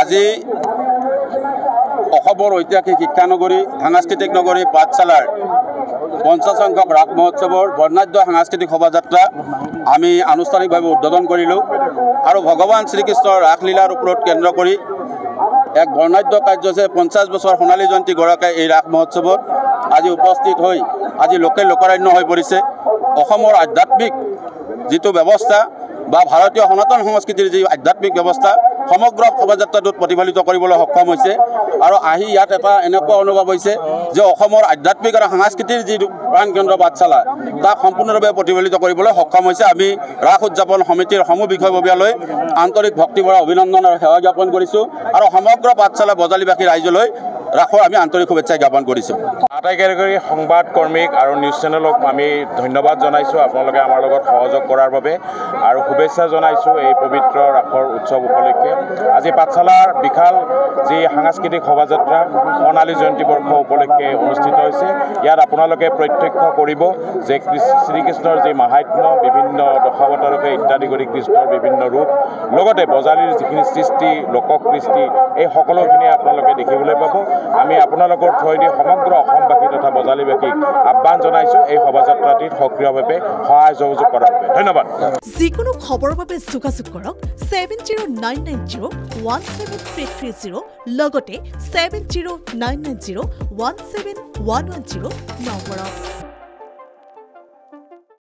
আজি অসমৰ ঐতিহাসিক শিক্ষানগৰী সাংস্কৃতিক নগৰী পাঠশালাৰ 50 সংখ্যক ৰাস মহোৎসৱৰ বৰ্ণাঢ্য সাংস্কৃতিক শোভাযাত্ৰা আমি আনুষ্ঠানিকভাৱে উদ্বোধন কৰিলোঁ আৰু ভগৱান শ্ৰীকৃষ্ণৰ ৰাসলীলাৰ ওপৰত কেন্দ্ৰ কৰি এক বৰ্ণাঢ্য কাৰ্যসূচী 50 বছৰ সোণালী জয়ন্তী গৰাকী এই ৰাস মহোৎসৱত আজি উপস্থিত হৈ আজি লোকাৰণ্য হৈ পৰিছে। অসমৰ আধ্যাত্মিক যিটো ব্যৱস্থা বা ভাৰতীয় সনাতন সংস্কৃতিৰ যি আধ্যাত্মিক ব্যৱস্থা সমগ্ৰ শোভাযাত্ৰাটোত প্ৰতিফলিত কৰিবলৈ সক্ষম হৈছে আৰু আহি ইয়াত এটা এনেকুৱা অনুভৱ হৈছে যে অসমৰ আধ্যাত্মিক আৰু সাংস্কৃতিৰ যি প্ৰাণকেন্দ্ৰ পাঠশালা তাক সম্পূৰ্ণৰূপে প্ৰতিফলিত কৰিবলৈ সক্ষম হৈছে। আমি ৰাস উদযাপন সমিতিৰ সমূহ বিষয়ববীয়ালৈ আন্তৰিক ভক্তিভৰা অভিনন্দন আৰু সেৱা জ্ঞাপন কৰিছোঁ আৰু সমগ্ৰ পাঠশালা বজালীবাসী ৰাইজলৈ ৰাসৰ আমি আন্তৰিক শুভেচ্ছা জ্ঞাপন কৰিছোঁ। আটাইকেইগৰাকী সংবাদ কৰ্মীক আৰু নিউজ চেনেলক আমি ধন্যবাদ জনাইছোঁ আপোনালোকে আমাৰ লগত সহযোগ কৰাৰ বাবে আৰু শুভেচ্ছা জনাইছোঁ এই পবিত্ৰ ৰাসৰ উৎসৱ উপলক্ষে। আজি পাঠশালাৰ বিশাল যি সাংস্কৃতিক শোভাযাত্ৰা সোণালী জয়ন্তী বৰ্ষ উপলক্ষে অনুষ্ঠিত হৈছে। ইয়াত আপোনালোকে প্ৰত্যক্ষ কৰিব যে শ্ৰীকৃষ্ণৰ যি মাহাত্ম্য বিভিন্ন দশাৱতাৰকে ইত্যাদি কৰি কৃষ্ণৰ বিভিন্ন ৰূপ লগতে বজালীৰ যিখিনি সৃষ্টি লোককৃষ্টি এই সকলোখিনি আপোনালোকে দেখিবলৈ পাব। আমি আপোনালোকৰ থ্ৰুৱেদি সমগ্ৰ অসমবাসী তথা বজালীবাসীক আহ্বান জনাইছোঁ এই শোভাযাত্ৰাটিত সক্ৰিয়ভাৱে সহায় সহযোগ কৰাৰ বাবে। ধন্যবাদ। যিকোনো খবৰৰ বাবে যোগাযোগ কৰক 7099017330 লগতে 7099017110 নম্বৰত।